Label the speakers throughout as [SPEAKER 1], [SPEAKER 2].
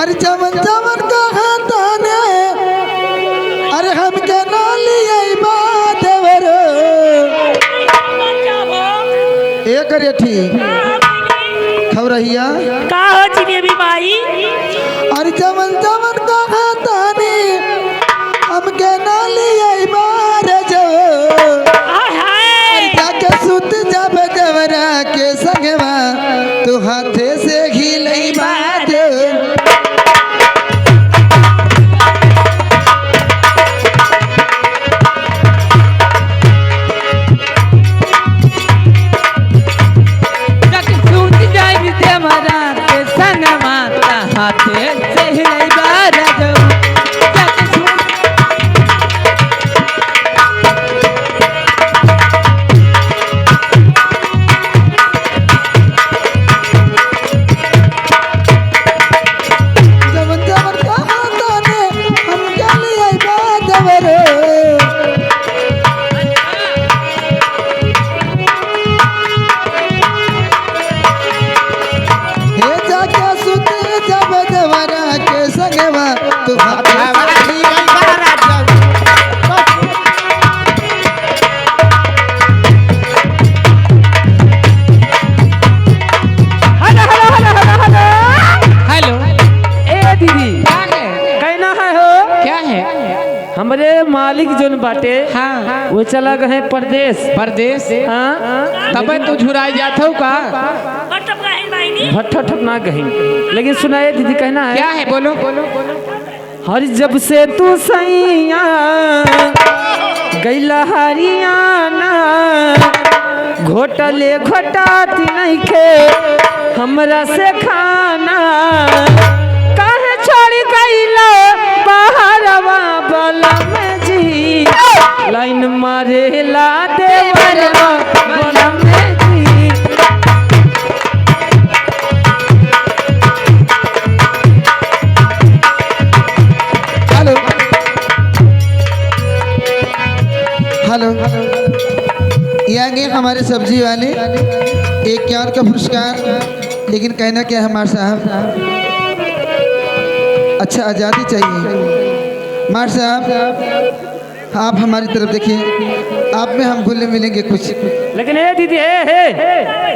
[SPEAKER 1] अरे चमन चमन कहा ताने अरे हम के नाली आई बादेवर एक रे ठीक खबरहिया
[SPEAKER 2] का हो जिलेबी माई
[SPEAKER 1] अरे चमन चमन कहा ताने हम के नाली आई बार जो अरे जाके सुत जब देवरा के संगवा तू हाथे से घिलई बात
[SPEAKER 3] हमरे मालिक जोन बाटे हाँ वो चला गए परदेश
[SPEAKER 4] परदेश
[SPEAKER 3] हाँ
[SPEAKER 4] तब तो झुराई जात हो का
[SPEAKER 3] भट्ठा ठपना गही लेकिन सुनाए दीदी कहना है
[SPEAKER 4] क्या है बोलो बोलो
[SPEAKER 3] हर जब से तू सैया गैला हरियाणा घोटले घोटाती नहीं खे हमरा से खाना कहे छोड़ गईला बाहरवा बलम जी लाइन मारे ला देवरवा बलम जी
[SPEAKER 1] हेलो हेलो ये आगे हमारे सब्जी वाले एक क्यार का पुरस्कार लेकिन कहना क्या है हमारे साहब अच्छा आज़ादी चाहिए मार साहब आप हमारी तरफ देखिए आप में हम घुले मिलेंगे कुछ
[SPEAKER 3] लेकिन ए दीदी हे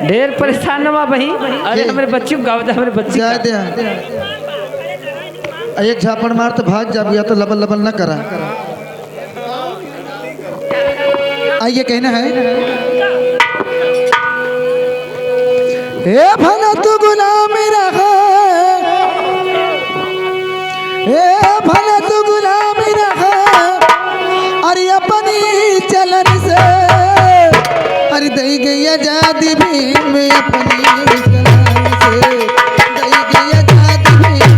[SPEAKER 3] ढेर परेशान न बही अरे हमारे बच्चे को गाँव हमारे बच्चे
[SPEAKER 1] जाए दे एक झापड़ मार तो भाग जा या तो लबल लबल ना करा आइए कहना है ए भला तू गुलाम रहा ए भला तू गुलाम रहा अरे अपनी चलन से अरे दई गई आजादी भी में अपनी चलन से दई गई आजादी भी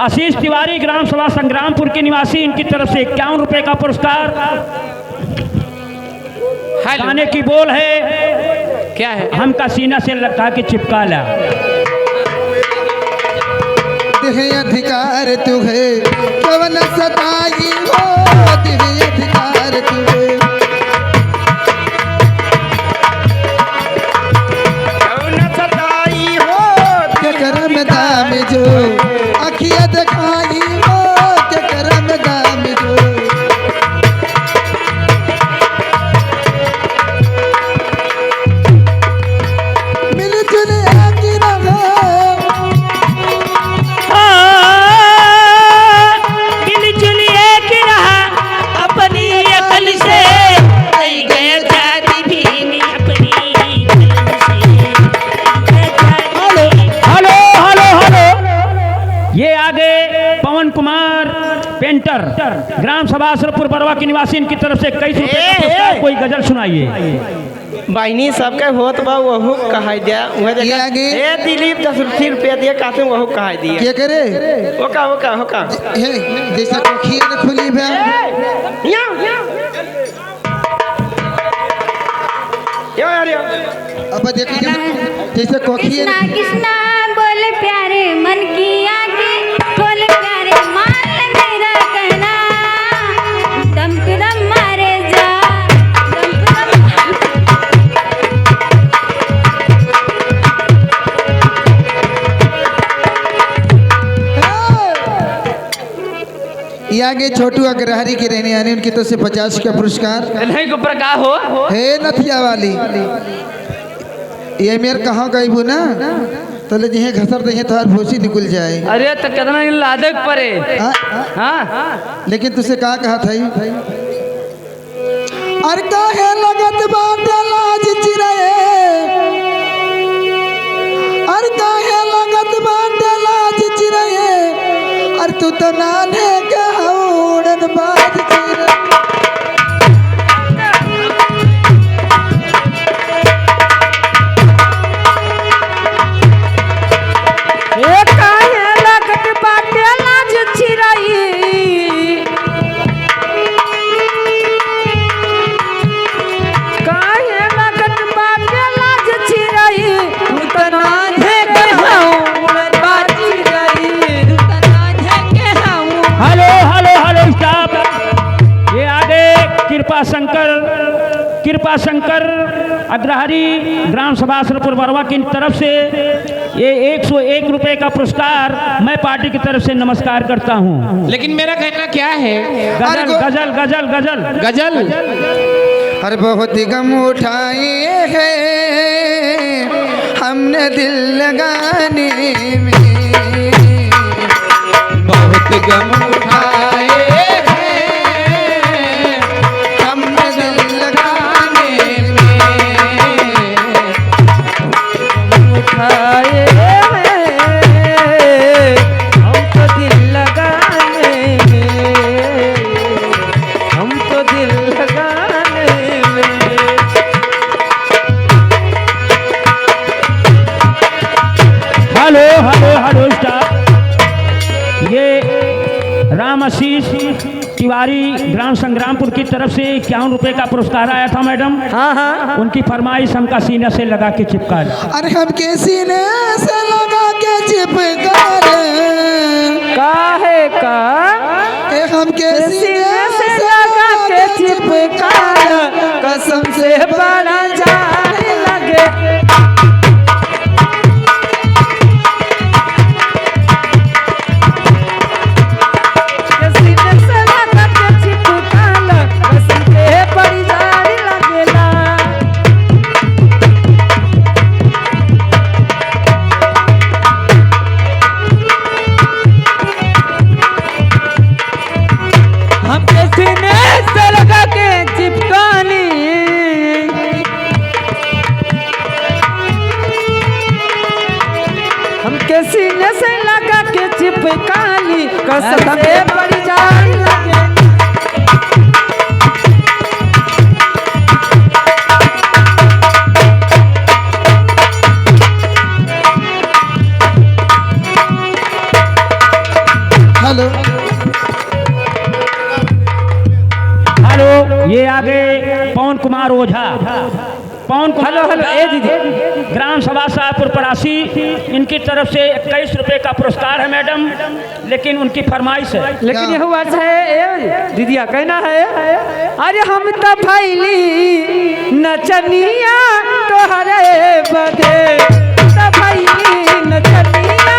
[SPEAKER 5] आशीष तिवारी ग्राम सभा संग्रामपुर के निवासी इनकी तरफ से 51 रुपए का पुरस्कार गाने की बोल है
[SPEAKER 4] क्या है
[SPEAKER 5] हमका सीना से लगा के चिपका ला
[SPEAKER 1] देह अधिकार तुहे केवल सताई हो देह अधिकार तुहे जो अखिया दिखाई हो के करम दाम
[SPEAKER 5] पेंटर ग्राम सभा सरपुर बरवा के निवासी इनकी तरफ से 21 रुपए का पुरस्कार। कोई गजल सुनाइए।
[SPEAKER 6] बहनी सबके होत बा वहु कहा दिया उहे
[SPEAKER 1] ये
[SPEAKER 6] देखा
[SPEAKER 1] आगे।
[SPEAKER 6] ए दिलीप 10 रुपया दिए काते वहु कहा दिए
[SPEAKER 1] क्या करे
[SPEAKER 6] होका
[SPEAKER 1] हे जैसा कोखी न खुली बे
[SPEAKER 6] या यार
[SPEAKER 1] अब देखिए जैसे कोखी
[SPEAKER 7] कृष्णा कृष्णा बोले प्यारे मन की आगे बोले प्यारे मान मेरा कहना दम पे दम मारे जा दम
[SPEAKER 1] ये आगे छोटू अग्रहरी के रहने आने उनकी तरफ से 50 का पुरस्कार।
[SPEAKER 3] नहीं को प्रका हो
[SPEAKER 1] हे नथिया वाली ये मेरे कहाँ गई बू ना तले जिहे घसर दे तो हर भूसी निकल जाए।
[SPEAKER 3] अरे तो कितना लादक परे।
[SPEAKER 1] हाँ?
[SPEAKER 3] हाँ
[SPEAKER 1] लेकिन तुझसे कहा था अरे काहे लगत बाटे लाज चिराए अरे काहे लगत बाटे लाज चिराए अरे तू तो नाने के हौड़न बाज चिराए।
[SPEAKER 5] कृपा शंकर अग्रहरी ग्राम सभा सरपुर बरवा की तरफ से ये 101 रुपए का पुरस्कार मैं पार्टी की तरफ से नमस्कार करता हूँ।
[SPEAKER 4] लेकिन मेरा कहना क्या है?
[SPEAKER 5] गजल गजल गजल गजल
[SPEAKER 4] गजल
[SPEAKER 1] अरे बहुत गम उठाए हैं हमने दिल लगाने में
[SPEAKER 4] बहुत गम उठाए हैं
[SPEAKER 1] हमने दिल लगाने में
[SPEAKER 3] उठाए हम तो दिल लगाने में हम तो दिल लगाने में।
[SPEAKER 5] Hello hello hello staff. ये राम आशीष तिवारी ग्राम संग्रामपुर की तरफ से 51 रुपए का पुरस्कार आया था मैडम।
[SPEAKER 3] हाँ हाँ
[SPEAKER 5] उनकी फरमाइश हमका सीने से लगा के चिपका दे।
[SPEAKER 1] अरे हम के सीने से लगा के चिपका रे
[SPEAKER 3] काहे का
[SPEAKER 1] हम के
[SPEAKER 3] सीने से लगा के चिपका कसम से बड़ा जाने लगे। सीने से लगा के चिपका कसम से बड़ी जाने लगेला। हमके सीने से लगा के चिपकानी हमके सीने से लगा के चिपकानी कसम से बड़ी जान लगे।
[SPEAKER 1] हेलो
[SPEAKER 5] हेलो ये आगे पवन कुमार ओझा। पवन कुमार
[SPEAKER 3] हेलो हेलो ए दीदी
[SPEAKER 5] ग्राम सभा शाहपुर पड़ासी इनकी तरफ से 21 रुपए का पुरस्कार है मैडम। लेकिन उनकी फरमाइश है।
[SPEAKER 3] लेकिन यह बात है ए दीदिया कहना है अरे हम तो भैली नचनिया तोहरे बदे तो भैली नचनिया